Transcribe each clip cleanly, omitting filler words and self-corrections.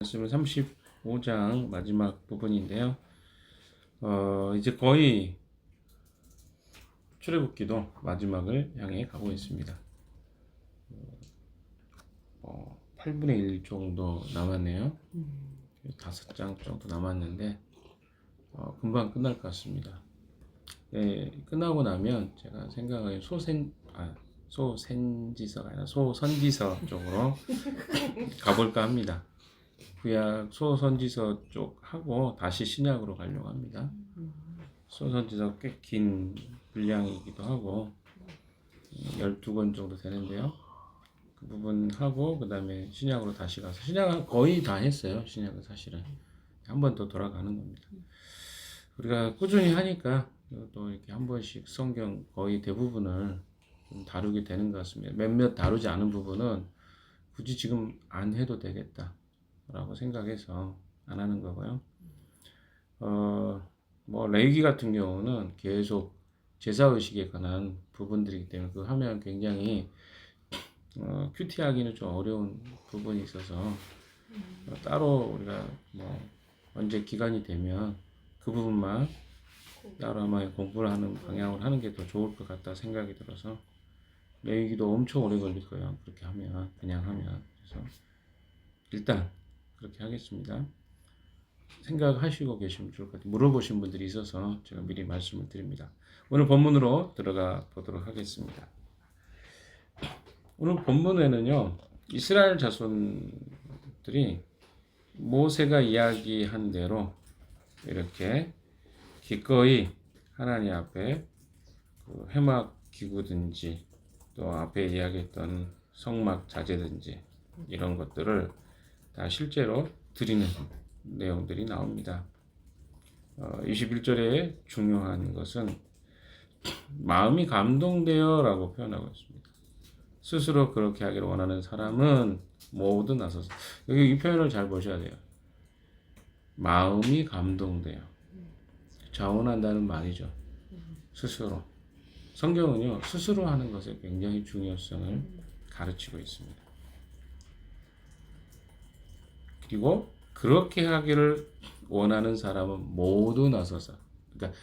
말씀은 35장 마지막 부분인데요. 이제 거의 출애굽기도 마지막을 향해 가고 있습니다. 8분의 1 정도 남았네요. 5장 정도 남았는데 금방 끝날 것 같습니다. 네, 끝나고 나면 제가 생각하기에 소선지서가 아니라 소선지서 쪽으로 가볼까 합니다. 구약 소선지서 쪽 하고 다시 신약으로 가려고 합니다. 소선지서 꽤 긴 분량이기도 하고 12권 정도 되는데요. 그 부분 하고 그 다음에 신약으로 다시 가서 신약은 거의 다 했어요. 신약은 사실은 한 번 더 돌아가는 겁니다. 우리가 꾸준히 하니까 또 이렇게 한 번씩 성경 거의 대부분을 좀 다루게 되는 것 같습니다. 몇몇 다루지 않은 부분은 굳이 지금 안 해도 되겠다 라고 생각해서 안 하는 거고요. 뭐 레위기 같은 경우는 계속 제사의식에 관한 부분들이기 때문에 그 하면 굉장히 큐티하기는 좀 어려운 부분이 있어서 따로 우리가 뭐 언제 기간이 되면 그 부분만 따로 아마 공부를 하는 방향으로 하는 게 더 좋을 것 같다 생각이 들어서 레위기도 엄청 오래 걸릴 거예요. 그렇게 하면 그냥 하면. 그래서 일단 그렇게 하겠습니다. 생각하시고 계시면 좋을 것 같아요. 물어보신 분들이 있어서 제가 미리 말씀을 드립니다. 오늘 본문으로 들어가 보도록 하겠습니다. 오늘 본문에는요, 이스라엘 자손들이 모세가 이야기한 대로 이렇게 기꺼이 하나님 앞에 그 회막 기구든지 또 앞에 이야기했던 성막 자재든지 이런 것들을 다 실제로 드리는 내용들이 나옵니다. 21절에 중요한 것은 마음이 감동되어 라고 표현하고 있습니다. 스스로 그렇게 하기를 원하는 사람은 모두 나서서, 여기 이 표현을 잘 보셔야 돼요. 마음이 감동돼요. 자원한다는 말이죠. 스스로. 성경은요, 스스로 하는 것에 굉장히 중요성을 가르치고 있습니다. 그리고 그렇게 하기를 원하는 사람은 모두 나서서, 그러니까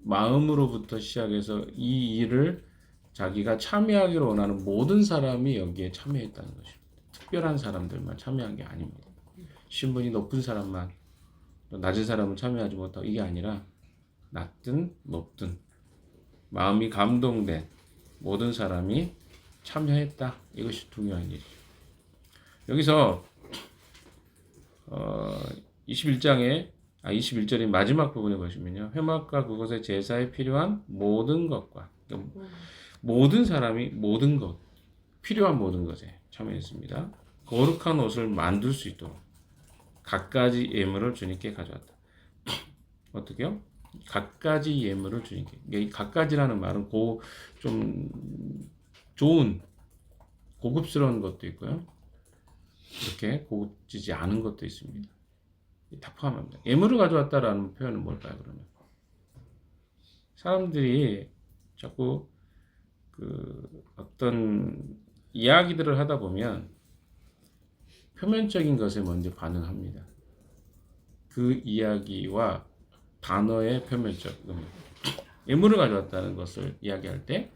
마음으로부터 시작해서 이 일을 자기가 참여하기를 원하는 모든 사람이 여기에 참여했다는 것입니다. 특별한 사람들만 참여한 게 아닙니다. 신분이 높은 사람만, 또 낮은 사람은 참여하지 못하고, 이게 아니라 낮든 높든 마음이 감동된 모든 사람이 참여했다. 이것이 중요한 일이죠. 여기서 21절의 마지막 부분에 보시면요, 회막과 그곳의 제사에 필요한 모든 것과, 그러니까 모든 사람이 모든 것, 필요한 모든 것에 참여했습니다. 거룩한 옷을 만들 수 있도록 갖가지 예물을 주님께 가져왔다. 어떻게요? 갖가지 예물을 주님께. 이 갖가지라는 말은 좀 좋은 고급스러운 것도 있고요. 이렇게 고급지지 않은 것도 있습니다. 다 포함합니다. 예물을 가져왔다라는 표현은 뭘까요, 그러면? 사람들이 자꾸 어떤 이야기들을 하다 보면 표면적인 것에 먼저 반응합니다. 그 이야기와 단어의 표면적, 예물을 가져왔다는 것을 이야기할 때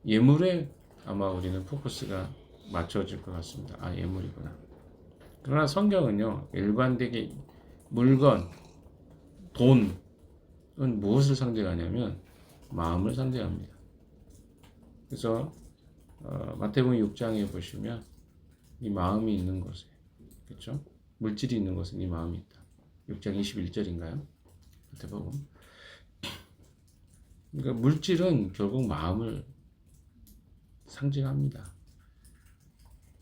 예물에 아마 우리는 포커스가 맞춰질 것 같습니다. 아, 예물이구나. 그러나 성경은요, 일관되게 물건, 돈은 무엇을 상징하냐면 마음을 상징합니다. 그래서 마태복음 6장에 보시면 이 마음이 있는 곳에, 그렇죠? 물질이 있는 곳은 이 마음이 있다. 6장 21절인가요? 마태복음. 그러니까 물질은 결국 마음을 상징합니다.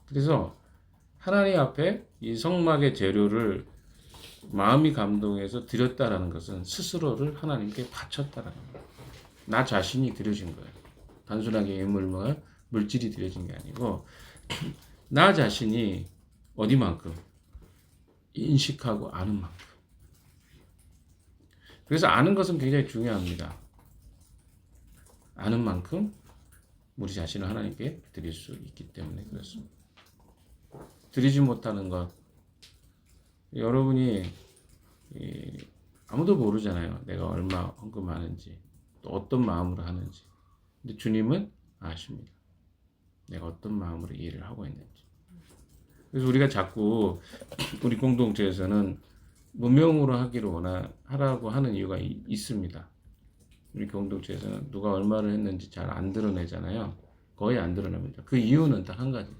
그래서 하나님 앞에 이 성막의 재료를 마음이 감동해서 드렸다라는 것은 스스로를 하나님께 바쳤다라는 거예요. 나 자신이 드려진 거예요. 단순하게 예물과 물질이 드려진 게 아니고 나 자신이 어디만큼 인식하고 아는 만큼. 그래서 아는 것은 굉장히 중요합니다. 아는 만큼 우리 자신을 하나님께 드릴 수 있기 때문에 그렇습니다. 드리지 못하는 것, 여러분이 아무도 모르잖아요. 내가 얼마 헌금하는지, 또 어떤 마음으로 하는지. 근데 주님은 아십니다. 내가 어떤 마음으로 이 일을 하고 있는지. 그래서 우리가 자꾸 우리 공동체에서는 무명으로 하라고 하는 이유가 있습니다. 우리 공동체에서는 누가 얼마를 했는지 잘 안 드러내잖아요. 거의 안 드러냅니다. 그 이유는 딱 한 가지.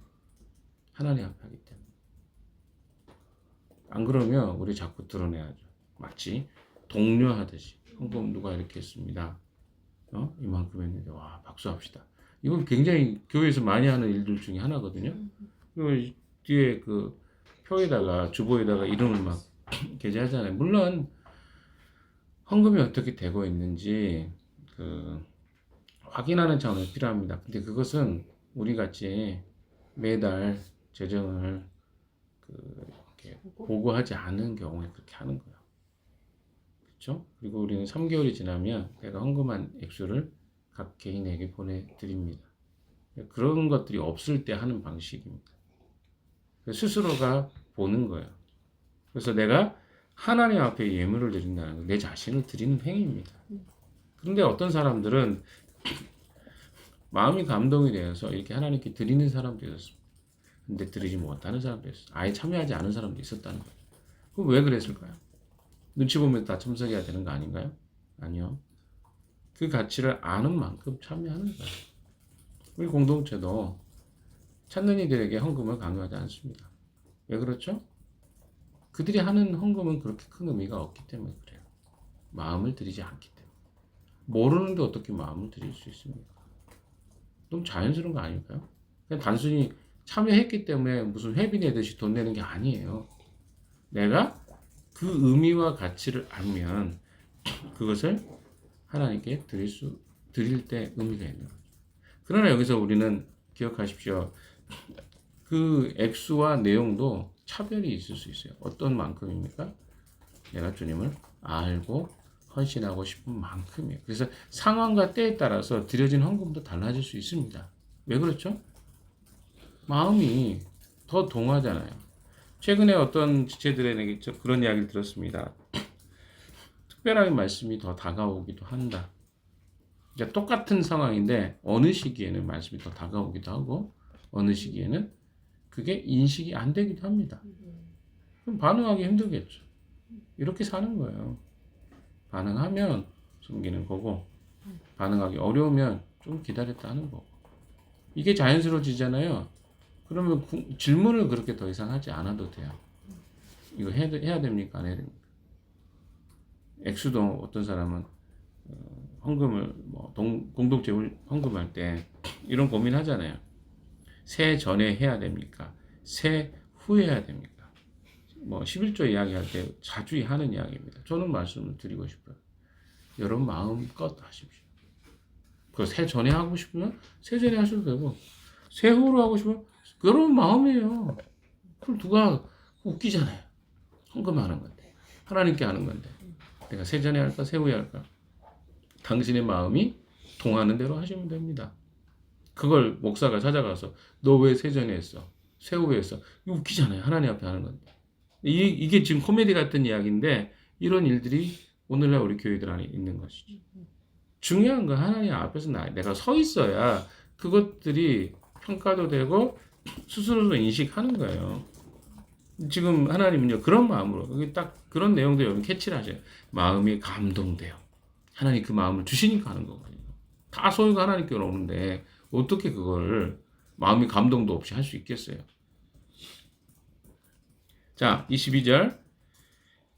하나님 앞에 하기 때문에. 안 그러면 우리 자꾸 드러내야죠. 마치 독려하듯이. 헌금 누가 이렇게 했습니다. 이만큼 했는데 와 박수합시다. 이건 굉장히 교회에서 많이 하는 일들 중에 하나거든요. 그리고 뒤에 그 표에다가 주보에다가 이름을 막 게재하잖아요. 물론 헌금이 어떻게 되고 있는지 그 확인하는 차원에서 필요합니다. 근데 그것은 우리 같이 매달 재정을 이렇게 보고하지 않은 경우에 그렇게 하는 거예요. 그렇죠? 그리고 우리는 3개월이 지나면 내가 헌금한 액수를 각 개인에게 보내드립니다. 그런 것들이 없을 때 하는 방식입니다. 스스로가 보는 거예요. 그래서 내가 하나님 앞에 예물을 드린다는 건 내 자신을 드리는 행위입니다. 그런데 어떤 사람들은 마음이 감동이 되어서 이렇게 하나님께 드리는 사람도 있었습니다. 근데 드리지 못하는 사람도 있었어요. 아예 참여하지 않은 사람도 있었다는 거예요. 그럼 왜 그랬을까요? 눈치 보면 다 참석해야 되는 거 아닌가요? 아니요. 그 가치를 아는 만큼 참여하는 거예요. 우리 공동체도 찾는 이들에게 헌금을 강요하지 않습니다. 왜 그렇죠? 그들이 하는 헌금은 그렇게 큰 의미가 없기 때문에 그래요. 마음을 들이지 않기 때문에. 모르는데 어떻게 마음을 들일 수 있습니까? 너무 자연스러운 거 아닐까요? 그냥 단순히 참여했기 때문에 무슨 회비 내듯이 돈 내는 게 아니에요. 내가 그 의미와 가치를 알면 그것을 하나님께 드릴 때 의미가 있는 거죠. 그러나 여기서 우리는 기억하십시오. 그 액수와 내용도 차별이 있을 수 있어요. 어떤 만큼입니까? 내가 주님을 알고 헌신하고 싶은 만큼이에요. 그래서 상황과 때에 따라서 드려진 헌금도 달라질 수 있습니다. 왜 그렇죠? 마음이 더 동하잖아요. 최근에 어떤 지체들에게 그런 이야기를 들었습니다. 특별하게 말씀이 더 다가오기도 한다. 그러니까 똑같은 상황인데 어느 시기에는 말씀이 더 다가오기도 하고 어느 시기에는 그게 인식이 안 되기도 합니다. 그럼 반응하기 힘들겠죠. 이렇게 사는 거예요. 반응하면 숨기는 거고 반응하기 어려우면 좀 기다렸다 하는 거고 이게 자연스러워지잖아요. 그러면 질문을 그렇게 더 이상 하지 않아도 돼요. 이거 해야 됩니까? 안 해야 됩니까? 액수도 어떤 사람은 헌금을 공동체 헌금할 때 이런 고민하잖아요. 새 전에 해야 됩니까? 새 후에 해야 됩니까? 11조 이야기할 때 자주 하는 이야기입니다. 저는 말씀을 드리고 싶어요. 여러분 마음껏 하십시오. 그 새 전에 하고 싶으면 새 전에 하셔도 되고 새 후로 하고 싶으면 여러분 마음이에요. 그럼 누가 웃기잖아요. 헌금하는 건데 하나님께 하는 건데 내가 새 전에 할까 새 후에 할까? 당신의 마음이 동하는 대로 하시면 됩니다. 그걸 목사가 찾아가서 너 왜 새 전에 했어? 새 후에 했어? 이거 웃기잖아요. 하나님 앞에 하는 건데. 이게 지금 코미디 같은 이야기인데 이런 일들이 오늘날 우리 교회들 안에 있는 것이죠. 중요한 건 하나님 앞에서 내가 서 있어야 그것들이 평가도 되고 스스로도 인식하는 거예요. 지금 하나님은요 그런 마음으로 여기 딱 그런 내용들 여러분 캐치를 하셔요. 마음이 감동돼요. 하나님 그 마음을 주시니까 하는 거거든요. 다 소유가 하나님께로 오는데 어떻게 그걸 마음이 감동도 없이 할 수 있겠어요? 자, 22절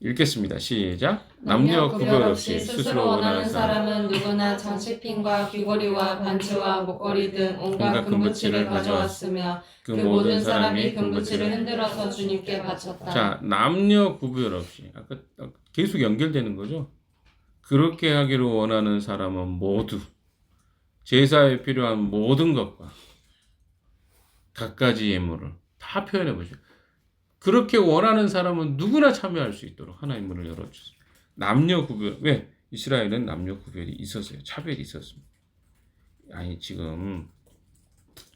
읽겠습니다. 시작. 남녀 구별 없이 스스로 원하는 사람은 누구나 장식품과 귀걸이와 반지와 목걸이 등 온갖 금붙이를 가져왔으며 그 모든 사람이 금붙이를 흔들어서 주님께 바쳤다. 자, 남녀 구별 없이 아까 계속 연결되는 거죠. 그렇게 하기를 원하는 사람은 모두 제사에 필요한 모든 것과 갖가지 예물을 다 표현해 보죠. 그렇게 원하는 사람은 누구나 참여할 수 있도록 하나님 문을 열어주세요. 남녀 구별, 왜? 이스라엘은 남녀 구별이 있었어요. 차별이 있었습니다. 아니 지금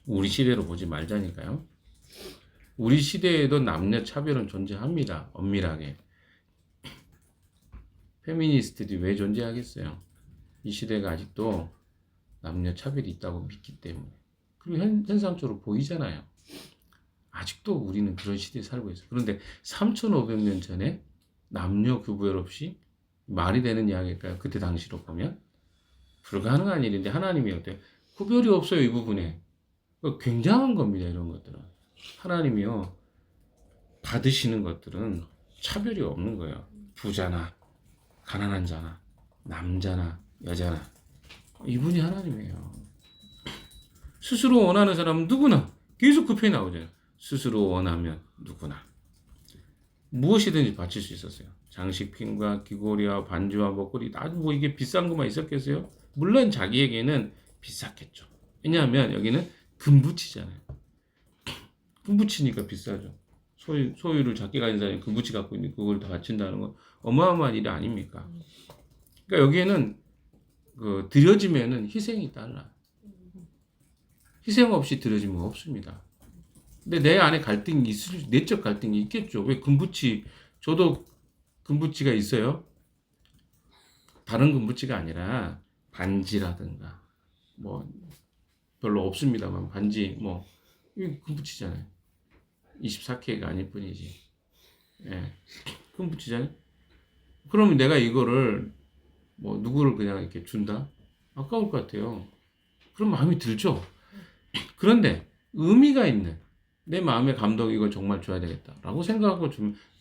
우리 시대로 보지 말자니까요. 우리 시대에도 남녀 차별은 존재합니다. 엄밀하게. 페미니스트들이 왜 존재하겠어요? 이 시대가 아직도 남녀 차별이 있다고 믿기 때문에. 그리고 현상적으로 보이잖아요. 아직도 우리는 그런 시대에 살고 있어요. 그런데 3,500년 전에 남녀 구별 없이 말이 되는 이야기일까요? 그때 당시로 보면 불가능한 일인데 하나님이 어때요? 구별이 없어요, 이 부분에. 굉장한 겁니다, 이런 것들은. 하나님이요, 받으시는 것들은 차별이 없는 거예요. 부자나 가난한 자나 남자나 여자나 이분이 하나님이에요. 스스로 원하는 사람은 누구나 계속 그 표현이 나오잖아요. 스스로 원하면 누구나 무엇이든지 바칠 수 있었어요. 장식품과 귀걸이와 반지와 목걸이 아주 뭐 이게 비싼 것만 있었겠어요? 물론 자기에게는 비쌌겠죠. 왜냐하면 여기는 금붙이잖아요. 금붙이니까 비싸죠. 소유를 작게 가진 사람이 금붙이 갖고 있는데 그걸 다 바친다는 건 어마어마한 일이 아닙니까? 그러니까 여기에는 드려지면은 희생이 달라. 희생 없이 드려지면 없습니다. 근데 내 안에 갈등이 내적 갈등이 있겠죠. 왜 금붙이, 저도 금붙이가 있어요. 다른 금붙이가 아니라 반지라든가 뭐 별로 없습니다만 반지 뭐 이게 금붙이잖아요. 24K가 아닐 뿐이지. 예. 금붙이잖아요. 그러면 내가 이거를 뭐 누구를 그냥 이렇게 준다? 아까울 것 같아요. 그런 마음이 들죠. 그런데 의미가 있는 내 마음의 감동 이거 정말 줘야 되겠다라고 생각하고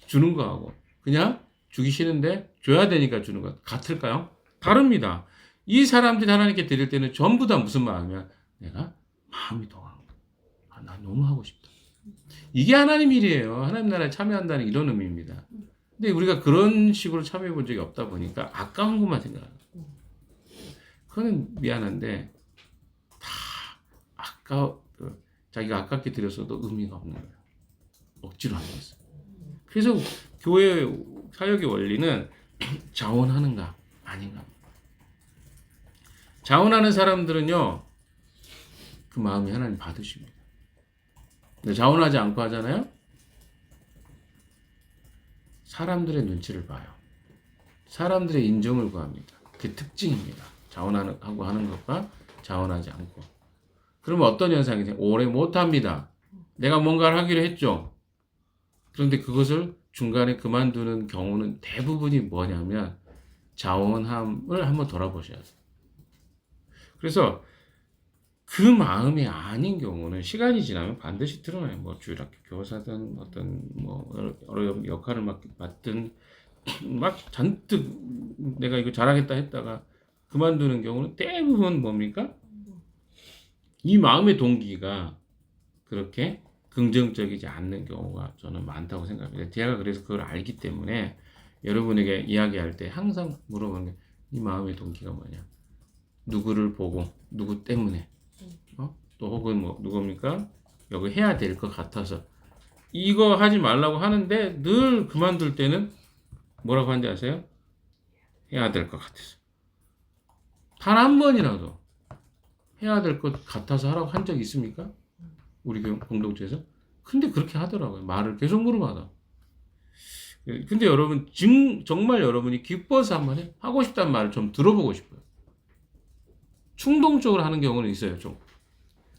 주는 거하고 그냥 주기 싫은데 줘야 되니까 주는 것 같을까요? 다릅니다. 이 사람들이 하나님께 드릴 때는 전부 다 무슨 마음이야? 내가 마음이 동한 거야. 아, 나 너무 하고 싶다. 이게 하나님 일이에요. 하나님 나라에 참여한다는 이런 의미입니다. 근데 우리가 그런 식으로 참여해 본 적이 없다 보니까 아까운 것만 생각하는 거예요. 그건 미안한데 다 자기가 아깝게 드렸어도 의미가 없는 거예요. 억지로 하는 거였어요. 그래서 교회 사역의 원리는 자원하는가 아닌가. 자원하는 사람들은요 그 마음이 하나님 받으십니다. 근데 자원하지 않고 하잖아요. 사람들의 눈치를 봐요. 사람들의 인정을 구합니다. 그게 특징입니다. 자원하고 하는 것과 자원하지 않고. 그러면 어떤 현상이 생겨요? 오래 못합니다. 내가 뭔가를 하기로 했죠. 그런데 그것을 중간에 그만두는 경우는 대부분이 뭐냐면 자원함을 한번 돌아보셔야 돼요. 그래서 그 마음이 아닌 경우는 시간이 지나면 반드시 드러나요. 뭐 주일학교 교사든 어떤 뭐 여러 역할을 맡든 막 잔뜩 내가 이거 잘하겠다 했다가 그만두는 경우는 대부분 뭡니까? 이 마음의 동기가 그렇게 긍정적이지 않는 경우가 저는 많다고 생각합니다. 제가 그래서 그걸 알기 때문에 여러분에게 이야기할 때 항상 물어보는 게 이 마음의 동기가 뭐냐? 누구를 보고 누구 때문에 또 혹은 뭐 누굽니까? 여기 해야 될 것 같아서 이거 하지 말라고 하는데 늘 그만둘 때는 뭐라고 하는지 아세요? 해야 될 것 같아서. 단 한 번이라도 해야 될 것 같아서 하라고 한 적 있습니까? 우리 공동체에서? 근데 그렇게 하더라고요. 말을 계속 물어봐도. 근데 여러분 정말 여러분이 기뻐서 한번 하고 싶다는 말을 좀 들어보고 싶어요. 충동적으로 하는 경우는 있어요. 좀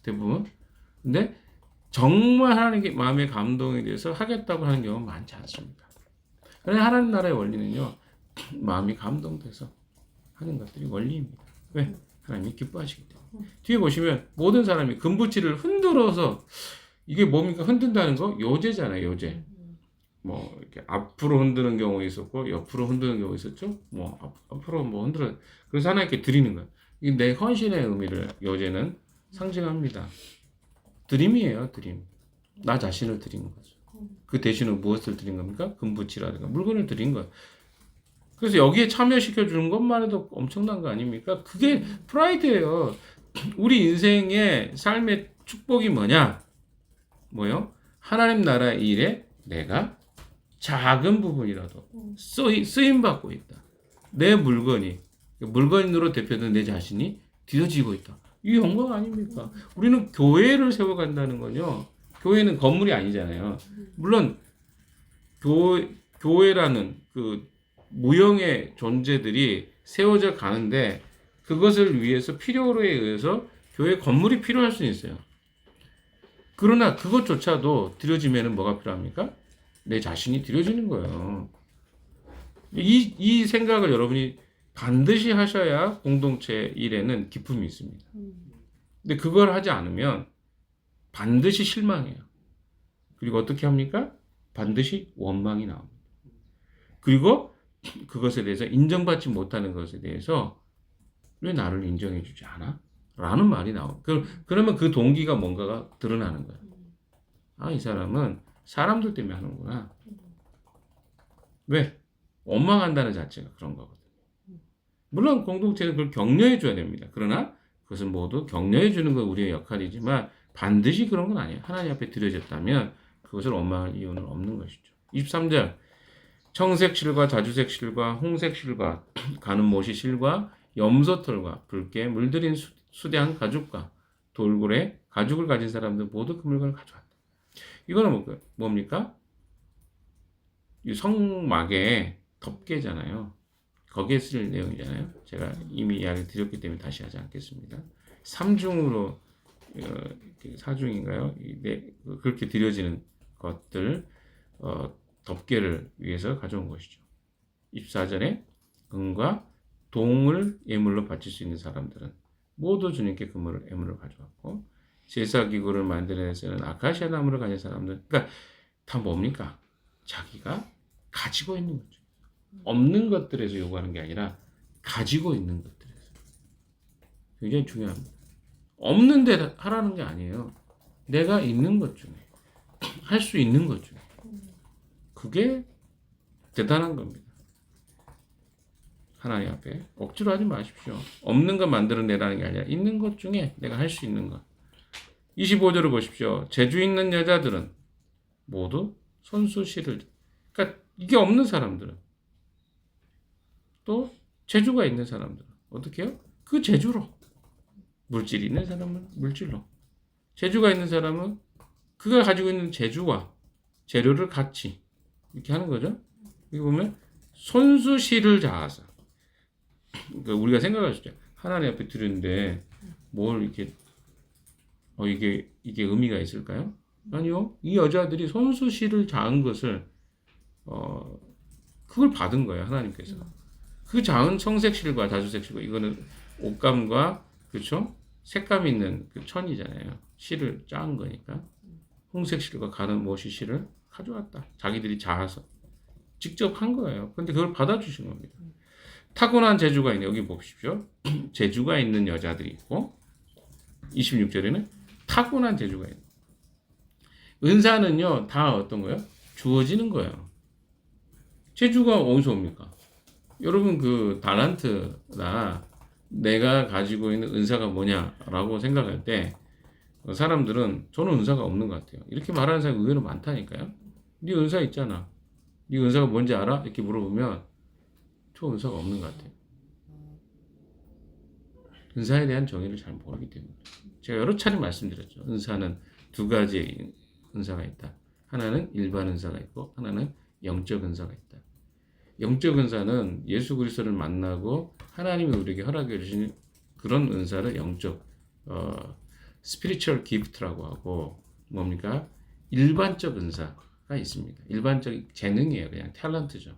대부분. 근데 정말 하나님께 마음의 감동에 대해서 하겠다고 하는 경우는 많지 않습니다. 그래서 하나님 나라의 원리는요. 마음이 감동돼서 하는 것들이 원리입니다. 왜? 하나님이 기뻐하시기 때문에. 뒤에 보시면 모든 사람이 금붙이를 흔들어서 이게 뭡니까? 흔든다는 거? 요제잖아요. 요제. 뭐 이렇게 앞으로 흔드는 경우 있었고 옆으로 흔드는 경우 있었죠. 뭐 앞으로 뭐 흔들어. 그래서 하나님께 드리는 거예요. 이 내 헌신의 의미를 요제는 상징합니다. 드림이에요. 드림. 나 자신을 드리는 거죠. 그 대신에 무엇을 드린 겁니까? 금붙이라든가 물건을 드린 거예요. 그래서 여기에 참여시켜 주는 것만 해도 엄청난 거 아닙니까? 그게 프라이드예요. 우리 인생의 삶의 축복이 뭐냐? 뭐요? 하나님 나라 일에 내가 작은 부분이라도 쓰임 받고 있다. 내 물건으로 대표되는 내 자신이 뒤어지고 있다. 이 영광 아닙니까? 우리는 교회를 세워간다는 건요. 교회는 건물이 아니잖아요. 물론 교회라는 그 무형의 존재들이 세워져 가는데 그것을 위해서 필요로에 의해서 교회 건물이 필요할 수는 있어요. 그러나 그것조차도 드려지면은 뭐가 필요합니까? 내 자신이 드려지는 거예요. 이 생각을 여러분이 반드시 하셔야 공동체 일에는 기쁨이 있습니다. 근데 그걸 하지 않으면 반드시 실망해요. 그리고 어떻게 합니까? 반드시 원망이 나옵니다. 그리고 그것에 대해서 인정받지 못하는 것에 대해서 왜 나를 인정해 주지 않아? 라는 말이 나와요. 그러면 그 동기가 뭔가가 드러나는 거예요. 아, 이 사람은 사람들 때문에 하는구나. 왜? 원망한다는 자체가 그런 거거든요. 물론 공동체는 그걸 격려해 줘야 됩니다. 그러나 그것은 모두 격려해 주는 건 우리의 역할이지만 반드시 그런 건 아니에요. 하나님 앞에 드려졌다면 그것을 원망할 이유는 없는 것이죠. 23절 청색실과 자주색실과 홍색실과 가는 못이 실과 염소털과 붉게 물들인 수대한 가죽과 돌고래 가죽을 가진 사람들 모두 그 물건을 가져왔다. 이거는 뭡니까? 이 성막의 덮개잖아요. 거기에 쓸 내용이잖아요. 제가 이미 이야기 드렸기 때문에 다시 하지 않겠습니다. 3중으로 4중인가요? 그렇게 드려지는 것들 덮개를 위해서 가져온 것이죠. 24절에 은과 동을 예물로 바칠 수 있는 사람들은 모두 주님께 그물을 예물로 가져왔고 제사기구를 만드는 데서는 아카시아 나무를 가진 사람들 그러니까 다 뭡니까? 자기가 가지고 있는 거죠. 없는 것들에서 요구하는 게 아니라 가지고 있는 것들에서 굉장히 중요합니다. 없는데 하라는 게 아니에요. 내가 있는 것 중에 할 수 있는 것 중에 그게 대단한 겁니다. 하나님 앞에 억지로 하지 마십시오. 없는 것 만들어내라는 게 아니라 있는 것 중에 내가 할 수 있는 것. 25절을 보십시오. 재주 있는 여자들은 모두 손수시를 그러니까 이게 없는 사람들은 또 재주가 있는 사람들은 어떻게 해요? 그 재주로 물질이 있는 사람은 물질로 재주가 있는 사람은 그가 가지고 있는 재주와 재료를 같이 이렇게 하는 거죠. 여기 보면 손수시를 다하사 그러니까 우리가 생각할 수 있죠. 하나님 앞에 드리는데 뭘 이렇게 이게 의미가 있을까요? 아니요. 이 여자들이 손수시를 자은 것을 그걸 받은 거예요. 하나님께서. 그 자은 청색실과 자주색실과 이거는 옷감과 그렇죠? 색감 있는 그 천이잖아요. 실을 짜은 거니까. 홍색실과 가는 못이 실을 가져왔다. 자기들이 자아서 직접 한 거예요. 근데 그걸 받아주신 겁니다. 타고난 재주가 있네. 여기 보십시오. 재주가 있는 여자들이 있고 26절에는 타고난 재주가 있는. 은사는요 다 어떤 거예요? 주어지는 거예요. 재주가 어디서 옵니까? 여러분 그 달란트나 내가 가지고 있는 은사가 뭐냐라고 생각할 때 사람들은 저는 은사가 없는 것 같아요. 이렇게 말하는 사람이 의외로 많다니까요. 네 은사 있잖아. 네 은사가 뭔지 알아? 이렇게 물어보면 저 은사가 없는 것 같아요. 은사에 대한 정의를 잘 모르기 때문에 제가 여러 차례 말씀드렸죠. 은사는 두 가지의 은사가 있다. 하나는 일반 은사가 있고 하나는 영적 은사가 있다. 영적 은사는 예수 그리스도를 만나고 하나님이 우리에게 허락해 주신 그런 은사를 영적 spiritual gift라고 하고 뭡니까? 일반적 은사가 있습니다. 일반적 재능이에요. 그냥 탤런트죠.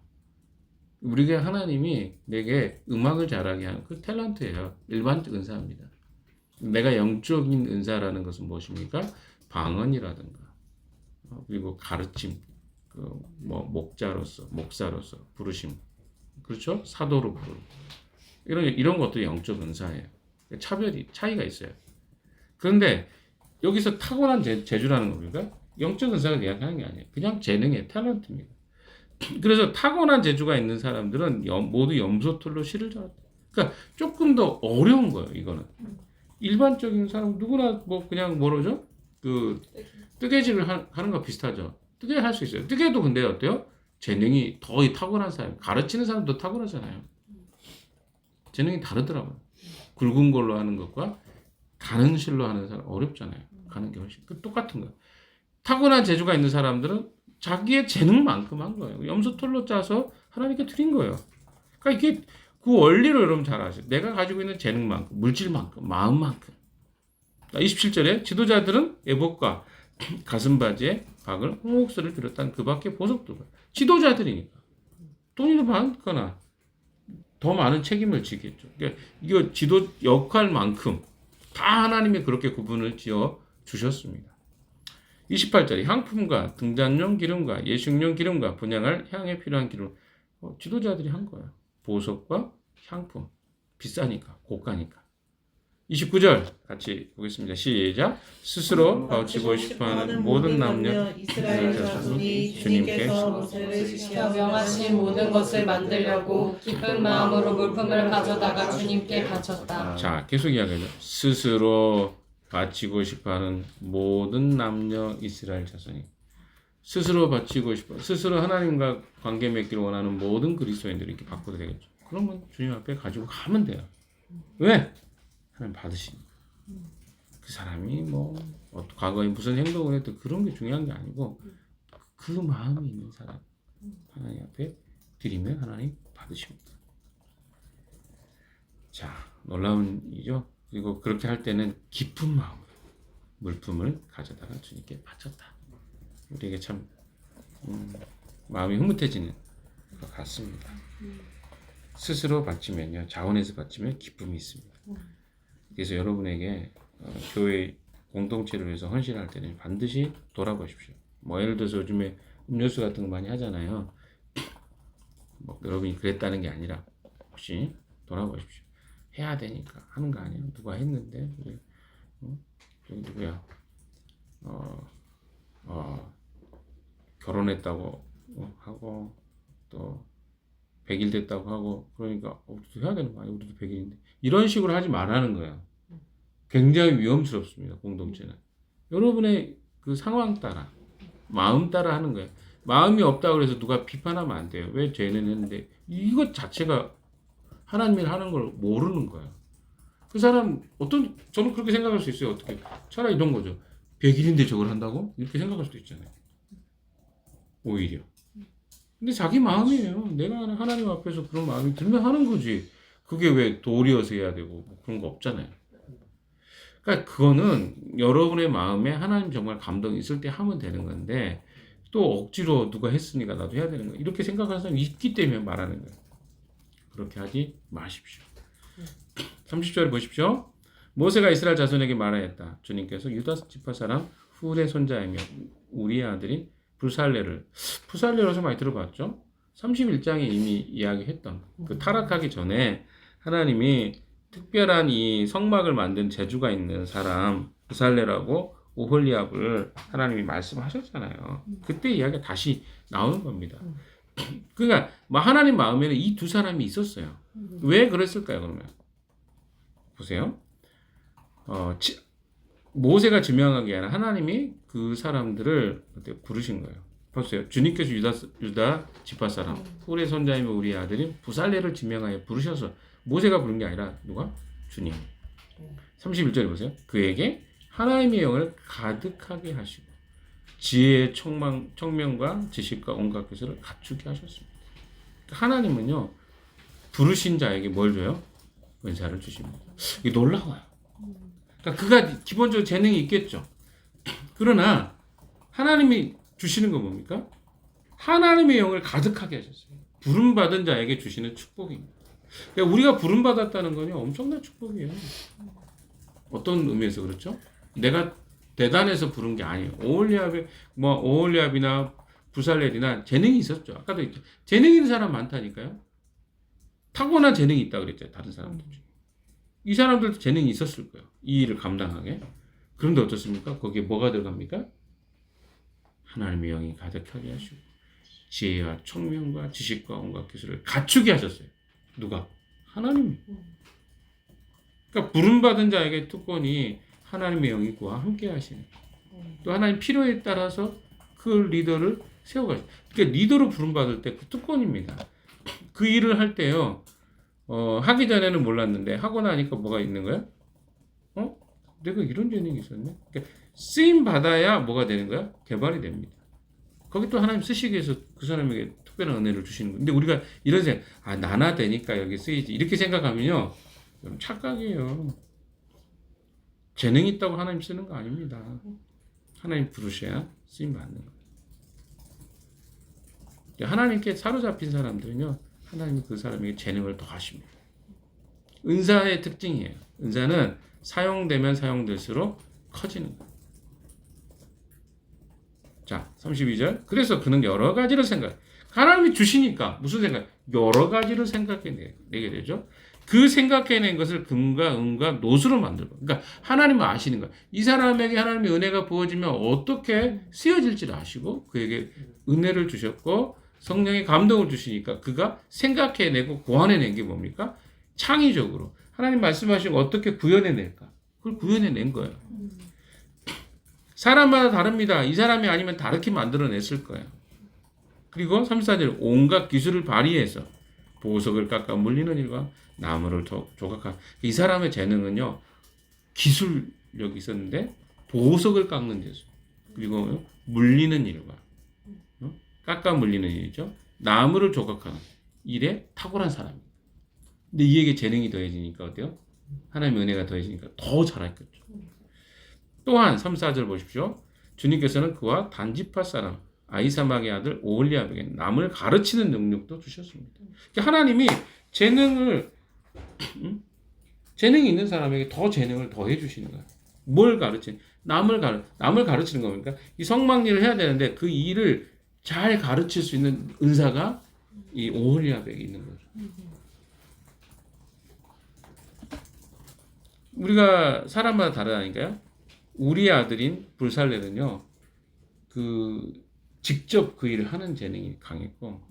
우리가 하나님이 내게 음악을 잘하게 하는 그 탤런트예요. 일반적 은사입니다. 내가 영적인 은사라는 것은 무엇입니까? 방언이라든가 그리고 가르침, 목사로서 부르심, 그렇죠? 사도로 부르 이런 것도 영적 은사예요. 차이가 있어요. 그런데 여기서 타고난 재주라는 겁니까? 영적 은사를 이야기하는 게 아니에요. 그냥 재능의 탤런트입니다. 그래서 타고난 재주가 있는 사람들은 모두 염소털로 실을 잘한다. 그러니까 조금 더 어려운 거예요. 이거는 일반적인 사람 누구나 그냥 뭐라죠? 그 뜨개질을 하는 거 비슷하죠. 뜨개 할 수 있어요. 뜨개도 근데 어때요? 재능이 더 타고난 사람, 가르치는 사람도 타고나잖아요. 재능이 다르더라고요. 굵은 걸로 하는 것과 가는 실로 하는 사람 어렵잖아요. 가는 게 훨씬 똑같은 거예요. 타고난 재주가 있는 사람들은 자기의 재능만큼 한 거예요. 염소 털로 짜서 하나님께 드린 거예요. 그러니까 이게 그 원리를 여러분 잘 아세요. 내가 가지고 있는 재능만큼, 물질만큼, 마음만큼. 27절에 지도자들은 에봇과 가슴바지에 박을 홍옥수를 비롯한 그 밖에 보석도 지도자들이니까 돈이 많거나 더 많은 책임을 지겠죠. 그러니까 이거 지도 역할만큼 다 하나님이 그렇게 구분을 지어 주셨습니다. 28절에 향품과 등잔용 기름과 예식용 기름과 분향할 향에 필요한 기름 지도자들이 한 거야. 보석과 향품 비싸니까 고가니까. 29절 같이 보겠습니다. 시작. 스스로 바치고 싶어하는 모든 남녀 이스라엘 자손이 주님께서 모세를 시켜 명하신 모든 것을 만들려고 기쁜 마음으로 물품을 가져다가 주님께 바쳤다. 자, 계속 이야기하죠. 스스로 바치고 싶어하는 모든 남녀 이스라엘 자손이 스스로 바치고 싶어, 스스로 하나님과 관계 맺기를 원하는 모든 그리스도인들이 이렇게 바꿔도 되겠죠. 그러면 주님 앞에 가지고 가면 돼요. 왜? 하나님 받으시니까. 그 사람이 뭐 과거에 무슨 행동을 했든 그런 게 중요한 게 아니고 그 마음이 있는 사람 하나님 앞에 드리면 하나님 받으십니다. 자, 놀라운 일이죠. 그리고 그렇게 할 때는 기쁜 마음으로 물품을 가져다가 주님께 바쳤다. 우리에게 참 마음이 흐뭇해지는 것 같습니다. 스스로 바치면요, 자원에서 바치면 기쁨이 있습니다. 그래서 여러분에게 교회 공동체를 위해서 헌신할 때는 반드시 돌아보십시오. 뭐 예를 들어서 요즘에 음료수 같은 거 많이 하잖아요. 뭐 여러분이 그랬다는 게 아니라 혹시 돌아보십시오. 해야 되니까 하는 거 아니에요. 누가 했는데 우리 저기 누구야? 결혼했다고 하고 또 100일 됐다고 하고 그러니까 우리도 해야 되는 거 아니야? 우리도 100일인데 이런 식으로 하지 말라는 거야. 굉장히 위험스럽습니다. 공동체는 여러분의 그 상황 따라 마음 따라 하는 거예요. 마음이 없다고 해서 누가 비판하면 안 돼요. 왜 쟤는 했는데 이것 자체가 하나님이 하는 걸 모르는 거야. 그 사람 저는 그렇게 생각할 수 있어요. 어떻게 차라리 이런 거죠. 100일인데 저걸 한다고? 이렇게 생각할 수도 있잖아요. 오히려. 근데 자기 마음이에요. 내가 하나님 앞에서 그런 마음이 들면 하는 거지. 그게 왜 도리어서 해야 되고 뭐 그런 거 없잖아요. 그러니까 그거는 여러분의 마음에 하나님 정말 감동이 있을 때 하면 되는 건데 또 억지로 누가 했으니까 나도 해야 되는 거야. 이렇게 생각하는 사람이 있기 때문에 말하는 거예요. 그렇게 하지 마십시오. 30절에 보십시오. 모세가 이스라엘 자손에게 말하였다. 주님께서 유다 지파 사람 훌의 손자이며 우리의 아들인 부살레로서 많이 들어봤죠? 31장에 이미 이야기했던 그 타락하기 전에 하나님이 특별한 이 성막을 만든 재주가 있는 사람 부살레라고 오홀리압을 하나님이 말씀하셨잖아요. 그때 이야기가 다시 나오는 겁니다. 그러니까 하나님 마음에는 이 두 사람이 있었어요. 왜 그랬을까요? 그러면 보세요. 모세가 지명한 게 아니라 하나님이 그 사람들을 부르신 거예요. 보세요. 주님께서 유다 지파 사람 훌의 손자이며 우리의 아들인 부살레를 지명하여 부르셔서 모세가 부른 게 아니라 누가? 주님. 31절에 보세요. 그에게 하나님의 영을 가득하게 하시고 지혜의 청명과 지식과 온갖 기술을 갖추게 하셨습니다. 하나님은요 부르신 자에게 뭘 줘요? 은사를 주십니다. 이게 놀라워요. 그러니까 그가 기본적으로 재능이 있겠죠. 그러나 하나님이 주시는 건 뭡니까? 하나님의 영을 가득하게 하셨어요. 부름받은 자에게 주시는 축복입니다. 그러니까 우리가 부름받았다는 건요 엄청난 축복이에요. 어떤 의미에서 그렇죠? 내가 대단해서 부른 게 아니에요. 오홀리압이나 부살렐이나 재능이 있었죠. 아까도 있죠. 재능 있는 사람 많다니까요. 타고난 재능이 있다고 그랬죠. 다른 사람들 중에. 이 사람들도 재능이 있었을 거예요. 이 일을 감당하게. 그런데 어떻습니까? 거기에 뭐가 들어갑니까? 하나님의 영이 가득하게 하시고 지혜와 총명과 지식과 온갖 기술을 갖추게 하셨어요. 누가? 하나님이. 그러니까 부름받은 자에게 특권이 하나님의 영이 그와 함께 하시는. 또 하나님 필요에 따라서 그 리더를 세워가시죠. 그러니까 리더로 부름받을 때 그 특권입니다. 그 일을 할 때요. 하기 전에는 몰랐는데 하고 나니까 뭐가 있는 거야? 내가 이런 재능이 있었네. 그러니까 쓰임 받아야 뭐가 되는 거야? 개발이 됩니다. 거기 또 하나님 쓰시기 위해서 그 사람에게 특별한 은혜를 주시는 거예요. 근데 우리가 이런 생각, 나나 되니까 여기 쓰이지. 이렇게 생각하면요. 여러분 착각이에요. 재능이 있다고 하나님 쓰는 거 아닙니다. 하나님 부르셔야 쓰임 받는 거예요. 하나님께 사로잡힌 사람들은요. 하나님이 그 사람에게 재능을 더하십니다. 은사의 특징이에요. 은사는 사용되면 사용될수록 커지는 거예요. 자, 32절. 그래서 그는 여러 가지를 생각. 하나님이 주시니까 무슨 생각? 여러 가지를 생각해내게 되죠. 그 생각해낸 것을 금과 은과 노수로 만들고. 그러니까 하나님은 아시는 거야. 이 사람에게 하나님의 은혜가 부어지면 어떻게 쓰여질지를 아시고 그에게 은혜를 주셨고 성령의 감동을 주시니까 그가 생각해내고 고안해낸 게 뭡니까? 창의적으로. 하나님 말씀하시고 어떻게 구현해낼까? 그걸 구현해낸 거예요. 사람마다 다릅니다. 이 사람이 아니면 다르게 만들어냈을 거예요. 그리고 34절 온갖 기술을 발휘해서 보석을 깎아 물리는 일과 나무를 조각한 이 사람의 재능은요. 기술력이 있었는데 보석을 깎는 데서 그리고 물리는 일과 깎아 물리는 일이죠. 나무를 조각하는 일에 탁월한 사람입니다. 근데 이에게 재능이 더해지니까 어때요? 하나님의 은혜가 더해지니까 더 잘했겠죠. 또한 3, 4절 보십시오. 주님께서는 그와 단지파 사람 아히사막의 아들 오홀리압에게 남을 가르치는 능력도 주셨습니다. 그러니까 하나님이 재능이 있는 사람에게 더 재능을 더해 주시는 거예요. 뭘 가르치는? 남을 가르치는 겁니까? 이 성막일을 해야 되는데 그 일을 잘 가르칠 수 있는 은사가 이 오홀리압에게 있는 거죠. 우리가 사람마다 다르다니까요. 우리 아들인 불살레는요, 직접 그 일을 하는 재능이 강했고,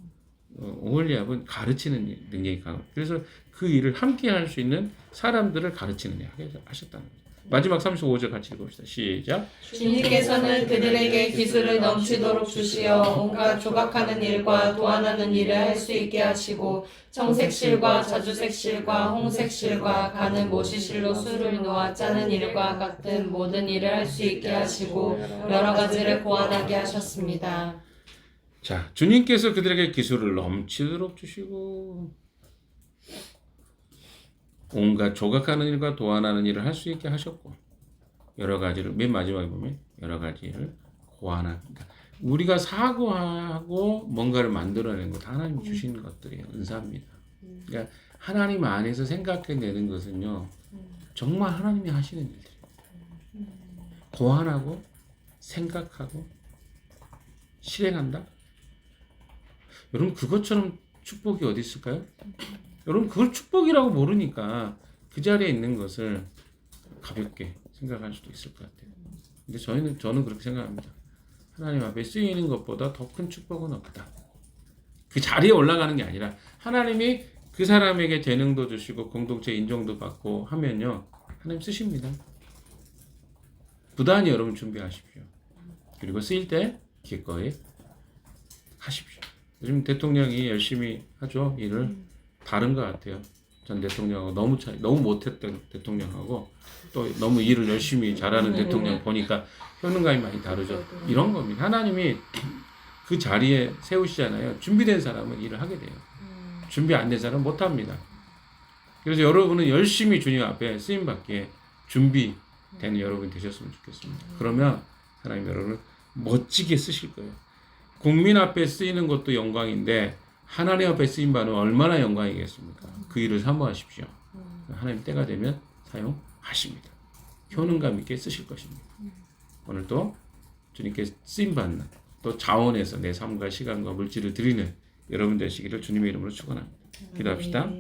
오홀리압은 가르치는 능력이 강해요. 그래서 그 일을 함께 할 수 있는 사람들을 가르치는 일을 하셨다는 거죠. 마지막 35절 같이 읽어봅시다. 시작. 주님께서는 그들에게 기술을 넘치도록 주시어 온갖 조각하는 일과 도안하는 일을 할 수 있게 하시고 청색실과 자주색실과 홍색실과 가는 모시실로 술을 놓아 짜는 일과 같은 모든 일을 할 수 있게 하시고 여러 가지를 고안하게 하셨습니다. 자, 주님께서 그들에게 기술을 넘치도록 주시고 온갖 조각하는 일과 도안하는 일을 할 수 있게 하셨고 여러 가지를 맨 마지막에 보면 여러 가지를 고안하는 그러니까 우리가 사고하고 뭔가를 만들어내는 것 하나님이 주신 것들이에요. 은사입니다. 그러니까 하나님 안에서 생각해내는 것은요 정말 하나님이 하시는 일들이에요. 고안하고 생각하고 실행한다. 여러분 그것처럼 축복이 어디 있을까요? 여러분 그걸 축복이라고 모르니까 그 자리에 있는 것을 가볍게 생각할 수도 있을 것 같아요. 근데 저는 그렇게 생각합니다. 하나님 앞에 쓰이는 것보다 더 큰 축복은 없다. 그 자리에 올라가는 게 아니라 하나님이 그 사람에게 재능도 주시고 공동체 인정도 받고 하면요. 하나님 쓰십니다. 부단히 여러분 준비하십시오. 그리고 쓰일 때 기꺼이 하십시오. 요즘 대통령이 열심히 하죠. 일을. 다른 것 같아요. 전 대통령하고 너무 못했던 대통령하고 또 너무 일을 열심히 잘하는 대통령 보니까 효능감이 많이 다르죠. 이런 겁니다. 하나님이 그 자리에 세우시잖아요. 준비된 사람은 일을 하게 돼요. 준비 안 된 사람은 못합니다. 그래서 여러분은 열심히 주님 앞에 쓰임받기에 준비되는 여러분이 되셨으면 좋겠습니다. 그러면 하나님 여러분을 멋지게 쓰실 거예요. 국민 앞에 쓰이는 것도 영광인데 하나님 앞에 쓰임받으면 얼마나 영광이겠습니까? 그 일을 사모하십시오. 하나님 때가 되면 사용하십니다. 효능감 있게 쓰실 것입니다. 오늘도 주님께 쓰임받는 또 자원해서 내 삶과 시간과 물질을 드리는 여러분 되시기를 주님의 이름으로 축원합니다. 기도합시다.